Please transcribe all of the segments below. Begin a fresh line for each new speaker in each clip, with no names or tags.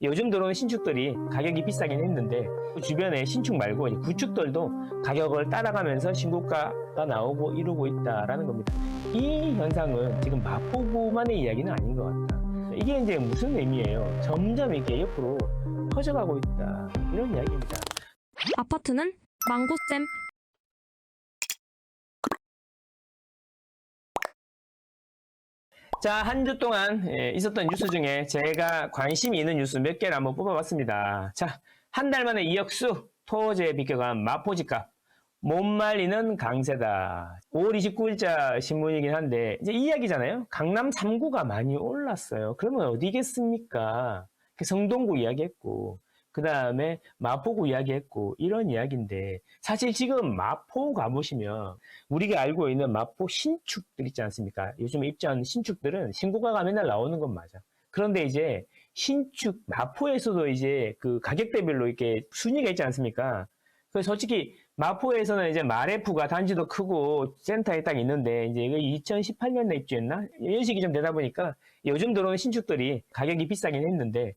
요즘 들어오는 신축들이 가격이 비싸긴 했는데 주변에 신축 말고 구축들도 가격을 따라가면서 신고가가 나오고 이러고 있다라는 겁니다. 이 현상은 지금 마포구만의 이야기는 아닌 것 같다. 이게 이제 무슨 의미예요? 점점 이게 옆으로 퍼져가고 있다. 이런 이야기입니다.
아파트는 망고쌤.
자, 한 주 동안 있었던 뉴스 중에 제가 관심이 있는 뉴스 몇 개를 한번 뽑아봤습니다. 자, 한 달 만에 이억수 토지에 비껴간 마포집값 못 말리는 강세다. 5월 29일자 신문이긴 한데 이제 이 이야기잖아요. 강남 3구가 많이 올랐어요. 그러면 어디겠습니까? 성동구 이야기했고 그 다음에 마포구 이야기했고 이런 이야기인데 사실 지금 마포 가보시면 우리가 알고 있는 마포 신축들 있지 않습니까? 요즘 입주한 신축들은 신고가가 맨날 나오는 건 맞아. 그런데 이제 신축 마포에서도 이제 그 가격대별로 이렇게 순위가 있지 않습니까? 그 솔직히 마포에서는 이제 마레프가 단지도 크고 센터에 딱 있는데 이제 이거 2018년에 입주했나? 연식이 좀 되다 보니까 요즘 들어오는 신축들이 가격이 비싸긴 했는데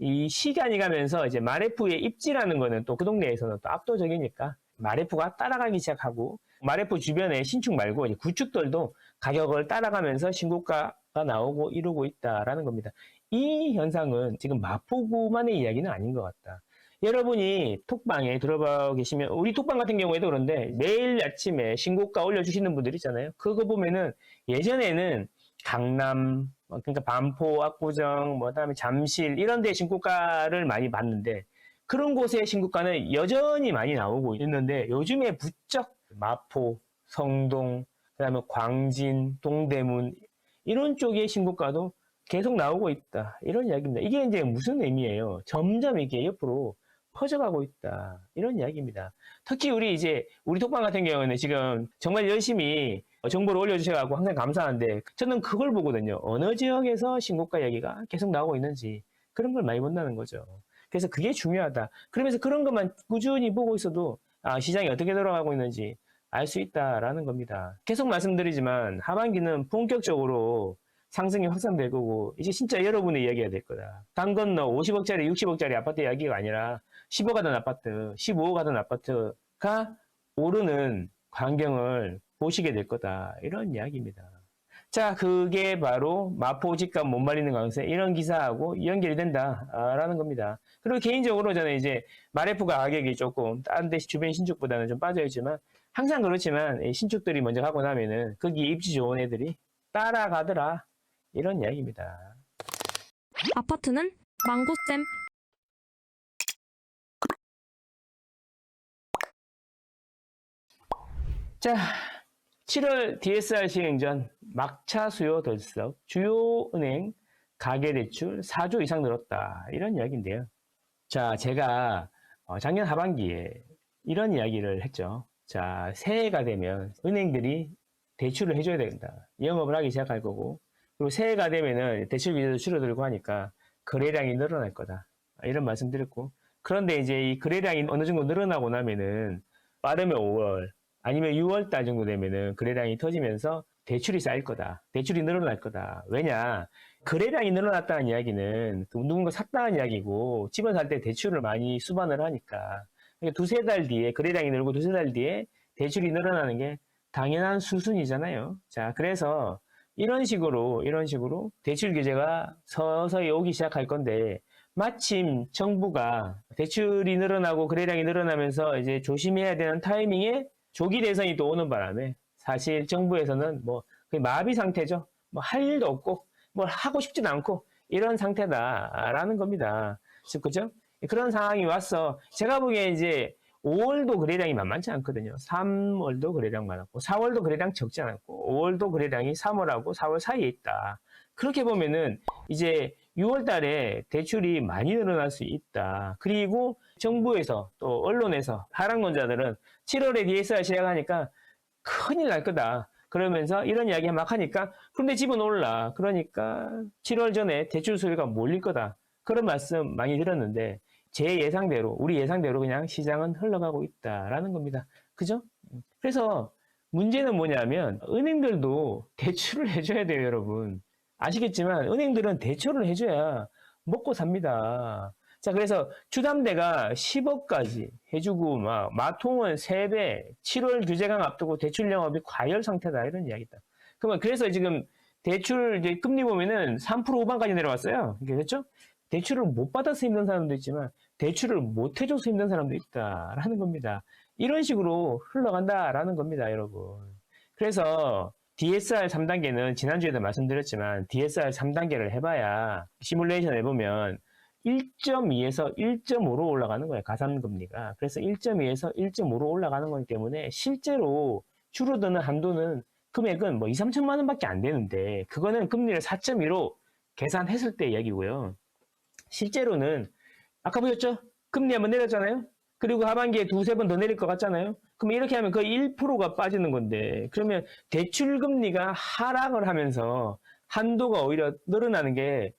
이 시간이 가면서 이제 마레프의 입지라는 거는 또 그 동네에서는 또 압도적이니까 마레프가 따라가기 시작하고 마레프 주변에 신축 말고 이제 구축들도 가격을 따라가면서 신고가가 나오고 이러고 있다라는 겁니다. 이 현상은 지금 마포구만의 이야기는 아닌 것 같다. 여러분이 톡방에 들어봐 계시면 우리 톡방 같은 경우에도 그런데 매일 아침에 신고가 올려주시는 분들 있잖아요. 그거 보면은 예전에는 강남, 그러니까 반포, 압구정, 뭐 그다음에 잠실 이런 데 신고가를 많이 봤는데 그런 곳의 신고가는 여전히 많이 나오고 있는데 요즘에 부쩍 마포, 성동, 그다음에 광진, 동대문 이런 쪽의 신고가도 계속 나오고 있다. 이런 이야기입니다. 이게 이제 무슨 의미예요? 점점 이게 옆으로 퍼져가고 있다. 이런 이야기입니다. 특히 우리 톡방 같은 경우는 지금 정말 열심히 정보를 올려주셔서 항상 감사한데 저는 그걸 보거든요. 어느 지역에서 신고가 얘기가 계속 나오고 있는지 그런 걸 많이 본다는 거죠. 그래서 그게 중요하다. 그러면서 그런 것만 꾸준히 보고 있어도 시장이 어떻게 돌아가고 있는지 알 수 있다라는 겁니다. 계속 말씀드리지만 하반기는 본격적으로 상승이 확산될 거고 이제 진짜 여러분의 이야기가 될 거다. 강 건너 50억짜리 60억짜리 아파트 이야기가 아니라 10억 하던 아파트 15억 하던 아파트가 오르는 광경을 보시게 될 거다. 이런 이야기입니다. 자, 그게 바로 마포 집값 못 말리는 강세 이런 기사하고 연결이 된다라는 겁니다. 그리고 개인적으로 저는 이제 마레프가 가격이 조금 다른 데 주변 신축보다는 좀 빠져있지만 항상 그렇지만 신축들이 먼저 가고 나면은 거기 입지 좋은 애들이 따라가더라. 이런 이야기입니다.
아파트는 망고쌤.
자, 7월 DSR 시행 전 막차 수요 들썩 주요 은행 가계대출 4조 이상 늘었다. 이런 이야기인데요. 자, 제가 작년 하반기에 이런 이야기를 했죠. 자, 새해가 되면 은행들이 대출을 해줘야 된다. 영업을 하기 시작할 거고 그리고 새해가 되면은 대출 비율도 줄어들고 하니까 거래량이 늘어날 거다. 이런 말씀 드렸고 그런데 이제 이 거래량이 어느 정도 늘어나고 나면은 빠르면 5월 아니면 6월 달 정도 되면은 거래량이 터지면서 대출이 쌓일 거다. 대출이 늘어날 거다. 왜냐? 거래량이 늘어났다는 이야기는 누군가 샀다는 이야기고 집을 살 때 대출을 많이 수반을 하니까 그러니까 두세 달 뒤에 거래량이 늘고 두세 달 뒤에 대출이 늘어나는 게 당연한 수순이잖아요. 자, 그래서 이런 식으로 대출 규제가 서서히 오기 시작할 건데 마침 정부가 대출이 늘어나고 거래량이 늘어나면서 이제 조심해야 되는 타이밍에 조기 대선이 또 오는 바람에 사실 정부에서는 뭐 거의 마비 상태죠. 뭐 할 일도 없고 뭘 하고 싶지도 않고 이런 상태다라는 겁니다. 그죠? 그런 상황이 왔어. 제가 보기에 이제 5월도 거래량이 만만치 않거든요. 3월도 거래량 많았고 4월도 거래량 적지 않았고 5월도 거래량이 3월하고 4월 사이에 있다. 그렇게 보면은 이제 6월 달에 대출이 많이 늘어날 수 있다. 그리고 정부에서 또 언론에서 하락론자들은 7월에 DSR 시작하니까 큰일 날 거다. 그러면서 이런 이야기 막 하니까 그런데 집은 올라. 그러니까 7월 전에 대출 수요가 몰릴 거다. 그런 말씀 많이 들었는데 제 예상대로 우리 예상대로 그냥 시장은 흘러가고 있다라는 겁니다. 그죠? 그래서 문제는 뭐냐면 은행들도 대출을 해줘야 돼요, 여러분. 아시겠지만 은행들은 대출을 해줘야 먹고 삽니다. 자, 그래서 주담대가 10억까지 해주고, 마통은 3배, 7월 규제강 앞두고 대출 영업이 과열 상태다. 이런 이야기다. 그러면 그래서 지금 대출 이제 금리 보면은 3% 후반까지 내려왔어요. 그렇죠? 대출을 못 받아서 힘든 사람도 있지만 대출을 못 해줘서 힘든 사람도 있다라는 겁니다. 이런 식으로 흘러간다라는 겁니다, 여러분. 그래서 DSR 3단계는 지난주에도 말씀드렸지만 DSR 3단계를 해봐야 시뮬레이션 해보면 1.2에서 1.5로 올라가는 거예요. 가산금리가. 그래서 1.2에서 1.5로 올라가는 거기 때문에 실제로 줄어드는 한도는 금액은 뭐 2, 3천만 원밖에 안 되는데 그거는 금리를 4.2로 계산했을 때 이야기고요. 실제로는 아까 보셨죠? 금리 한번 내렸잖아요. 그리고 하반기에 두세 번 더 내릴 것 같잖아요. 그럼 이렇게 하면 거의 1%가 빠지는 건데 그러면 대출금리가 하락을 하면서 한도가 오히려 늘어나는 게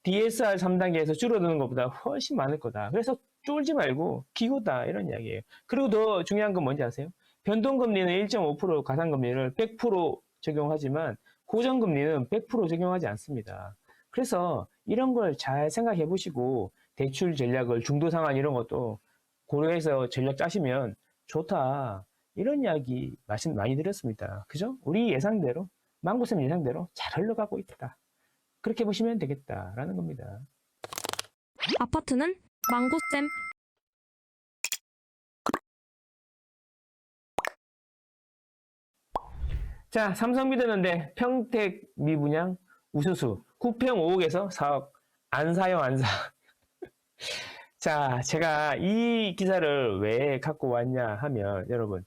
DSR 3단계에서 줄어드는 것보다 훨씬 많을 거다. 그래서 쫄지 말고 기고다 이런 이야기예요. 그리고 더 중요한 건 뭔지 아세요? 변동금리는 1.5% 가산금리를 100% 적용하지만 고정금리는 100% 적용하지 않습니다. 그래서 이런 걸 잘 생각해 보시고 대출 전략을 중도 상환 이런 것도 고려해서 전략 짜시면 좋다. 이런 이야기 말씀 많이 드렸습니다. 그죠? 우리 예상대로, 망고쌤 예상대로 잘 흘러가고 있다. 그렇게 보시면 되겠다라는 겁니다.
아파트는 망고쌤.
자, 삼성 믿었는데 평택 미분양 우수수 9평 5억에서 4억 안 사요, 안 사. 자, 제가 이 기사를 왜 갖고 왔냐 하면 여러분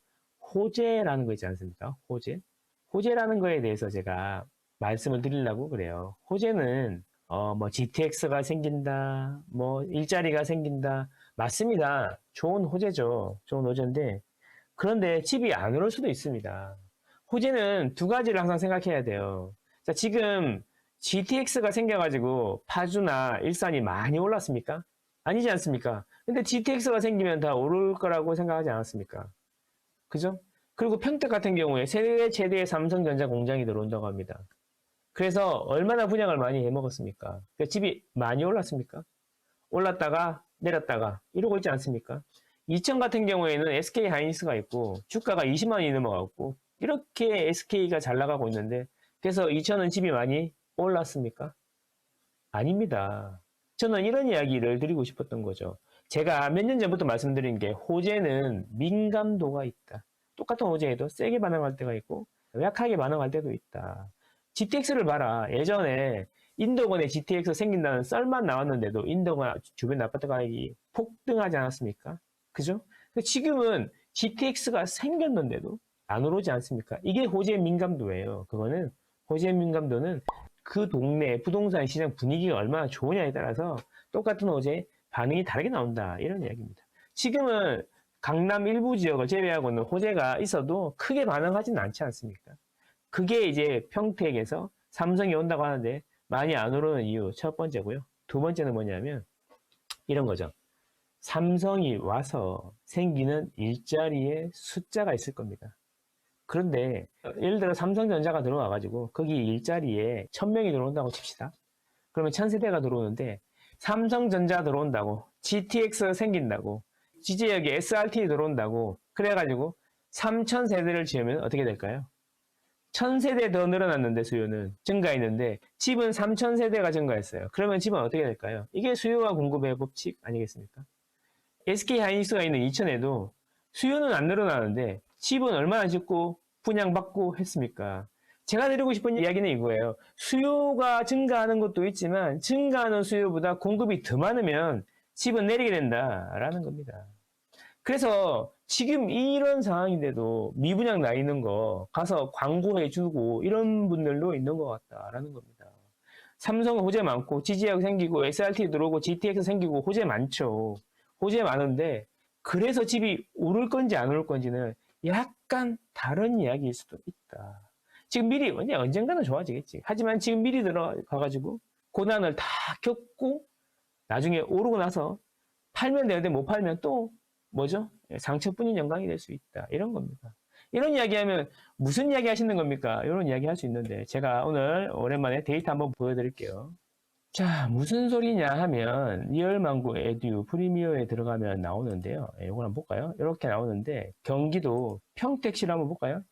호재라는 거 있지 않습니까? 호재. 호재라는 거에 대해서 제가 말씀을 드리려고 그래요. 호재는 뭐 GTX가 생긴다, 뭐 일자리가 생긴다. 맞습니다. 좋은 호재죠. 좋은 호재인데 그런데 집이 안 오를 수도 있습니다. 호재는 두 가지를 항상 생각해야 돼요. 자, 지금 GTX가 생겨가지고 파주나 일산이 많이 올랐습니까? 아니지 않습니까? 근데 GTX가 생기면 다 오를 거라고 생각하지 않았습니까? 그죠? 그리고 평택 같은 경우에 세계 최대의 삼성전자 공장이 들어온다고 합니다. 그래서 얼마나 분양을 많이 해먹었습니까? 그러니까 집이 많이 올랐습니까? 올랐다가 내렸다가 이러고 있지 않습니까? 이천 같은 경우에는 SK 하이닉스가 있고 주가가 20만 원이 넘어갔고 이렇게 SK가 잘 나가고 있는데 그래서 이천은 집이 많이 올랐습니까? 아닙니다. 저는 이런 이야기를 드리고 싶었던 거죠. 제가 몇 년 전부터 말씀드린 게 호재는 민감도가 있다. 똑같은 호재에도 세게 반응할 때가 있고 약하게 반응할 때도 있다. GTX를 봐라. 예전에 인도권에 GTX 생긴다는 썰만 나왔는데도 인도권 주변 아파트 가격이 폭등하지 않았습니까? 그죠? 지금은 GTX가 생겼는데도 안 오르지 않습니까? 이게 호재 민감도예요. 그거는 호재 민감도는 그 동네 부동산 시장 분위기가 얼마나 좋으냐에 따라서 똑같은 호재 반응이 다르게 나온다. 이런 이야기입니다. 지금은 강남 일부 지역을 제외하고는 호재가 있어도 크게 반응하지는 않지 않습니까? 그게 이제 평택에서 삼성이 온다고 하는데 많이 안 오르는 이유 첫 번째고요. 두 번째는 뭐냐면 이런 거죠. 삼성이 와서 생기는 일자리의 숫자가 있을 겁니다. 그런데 예를 들어 삼성전자가 들어와가지고 거기 일자리에 1000명이 들어온다고 칩시다. 그러면 1000세대가 들어오는데 삼성전자 들어온다고 GTX 생긴다고 지지역에 SRT 들어온다고 그래가지고 3000세대를 지으면 어떻게 될까요? 1000세대 더 늘어났는데 수요는 증가했는데 집은 3000세대가 증가했어요. 그러면 집은 어떻게 될까요? 이게 수요와 공급의 법칙 아니겠습니까? SK 하이닉스가 있는 이천에도 수요는 안 늘어나는데 집은 얼마나 짓고 분양받고 했습니까? 제가 드리고 싶은 이야기는 이거예요. 수요가 증가하는 것도 있지만 증가하는 수요보다 공급이 더 많으면 집은 내리게 된다라는 겁니다. 그래서 지금 이런 상황인데도 미분양 나 있는 거 가서 광고해주고 이런 분들도 있는 것 같다라는 겁니다. 삼성은 호재 많고 GGX 생기고 SRT 들어오고 GTX 생기고 호재 많죠. 호재 많은데 그래서 집이 오를 건지 안 오를 건지는 약간 다른 이야기일 수도 있다. 지금 미리 언젠가는 좋아지겠지. 하지만 지금 미리 들어가가지고 고난을 다 겪고 나중에 오르고 나서 팔면 되는데 못 팔면 또 뭐죠? 상처뿐인 영광이 될 수 있다. 이런 겁니다. 이런 이야기하면 무슨 이야기 하시는 겁니까? 이런 이야기 할 수 있는데 제가 오늘 오랜만에 데이터 한번 보여드릴게요. 자, 무슨 소리냐 하면 리얼망고 에듀 프리미어에 들어가면 나오는데요. 이걸 한번 볼까요? 이렇게 나오는데 경기도 평택시를 한번 볼까요?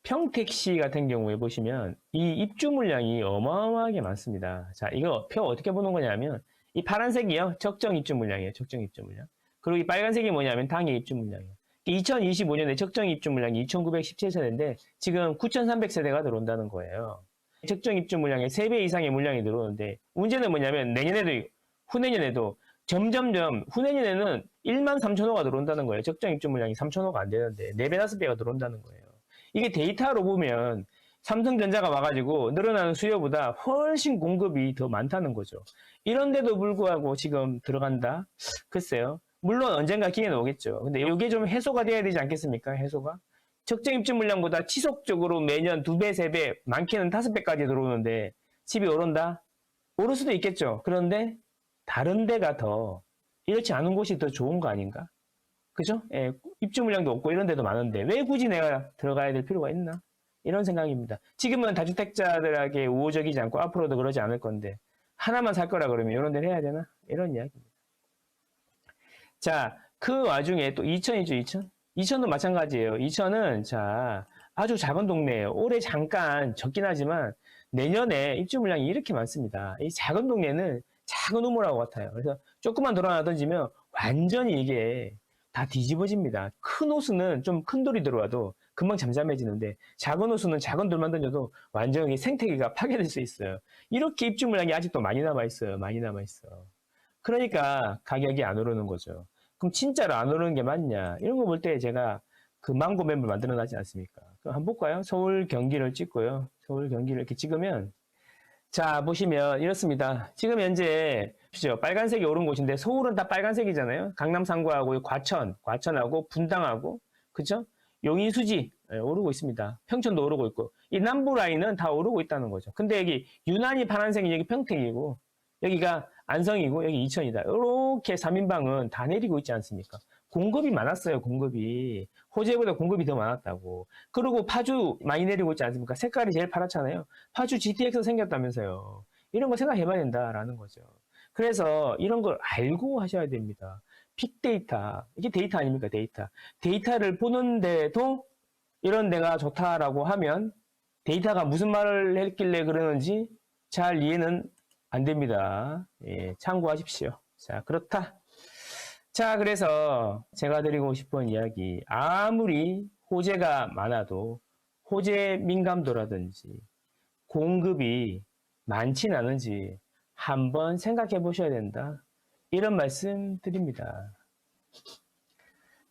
평택시 같은 경우에 보시면 이 입주 물량이 어마어마하게 많습니다. 자, 이거 표 어떻게 보는 거냐면 이 파란색이요. 적정 입주 물량이에요. 적정 입주 물량. 그리고 이 빨간색이 뭐냐면 당일 입주 물량이에요. 2025년에 적정 입주 물량이 2,917세대인데 지금 9,300세대가 들어온다는 거예요. 적정 입주 물량의 3배 이상의 물량이 들어오는데 문제는 뭐냐면 내년에도 후내년에도 점점점 후내년에는 1만 3천호가 들어온다는 거예요. 적정 입주 물량이 3천호가 안 되는데 4배, 5배가 들어온다는 거예요. 이게 데이터로 보면 삼성전자가 와가지고 늘어나는 수요보다 훨씬 공급이 더 많다는 거죠. 이런데도 불구하고 지금 들어간다? 글쎄요. 물론 언젠가 기회는 오겠죠. 근데 이게 좀 해소가 돼야 되지 않겠습니까? 해소가? 적정 입주 물량보다 지속적으로 매년 2배, 3배, 많게는 5배까지 들어오는데 집이 오른다? 오를 수도 있겠죠. 그런데 다른 데가 더 이렇지 않은 곳이 더 좋은 거 아닌가? 그죠? 예, 입주 물량도 없고 이런 데도 많은데 왜 굳이 내가 들어가야 될 필요가 있나? 이런 생각입니다. 지금은 다주택자들에게 우호적이지 않고 앞으로도 그러지 않을 건데 하나만 살 거라 그러면 이런 데를 해야 되나? 이런 이야기입니다. 자, 그 와중에 또 이천이죠, 이천? 이천도 마찬가지예요. 이천은 자, 아주 작은 동네예요. 올해 잠깐 적긴 하지만 내년에 입주 물량이 이렇게 많습니다. 이 작은 동네는 작은 우물하고 같아요. 그래서 조금만 돌아나 던지면 완전히 이게 다 뒤집어집니다. 큰 호수는 좀 큰 돌이 들어와도 금방 잠잠해지는데 작은 호수는 작은 돌만 던져도 완전히 생태계가 파괴될 수 있어요. 이렇게 입주 물량이 아직도 많이 남아있어요. 많이 남아있어. 그러니까 가격이 안 오르는 거죠. 그럼 진짜로 안 오르는 게 맞냐? 이런 거 볼 때 제가 그 망고 맵을 만들어 놨지 않습니까? 그럼 한번 볼까요? 서울 경기를 찍고요. 서울 경기를 이렇게 찍으면 자, 보시면 이렇습니다. 지금 현재 보시죠. 빨간색이 오른 곳인데 서울은 다 빨간색이잖아요. 강남 3구하고 과천하고 분당하고 그죠? 용인 수지 오르고 있습니다. 평촌도 오르고 있고 이 남부 라인은 다 오르고 있다는 거죠. 근데 여기 유난히 파란색이 여기 평택이고 여기가 안성이고 여기 이천이다. 이렇게 3인방은 다 내리고 있지 않습니까? 공급이 많았어요. 공급이. 호재보다 공급이 더 많았다고. 그리고 파주 많이 내리고 있지 않습니까? 색깔이 제일 파랗잖아요. 파주 GTX 생겼다면서요. 이런 거 생각해봐야 된다라는 거죠. 그래서 이런 걸 알고 하셔야 됩니다. 빅데이터. 이게 데이터 아닙니까? 데이터. 데이터를 보는데도 이런 데가 좋다라고 하면 데이터가 무슨 말을 했길래 그러는지 잘 이해는 안 됩니다. 예, 참고하십시오. 자, 그렇다. 자, 그래서 제가 드리고 싶은 이야기. 아무리 호재가 많아도 호재 민감도라든지 공급이 많진 않은지 한번 생각해 보셔야 된다. 이런 말씀 드립니다.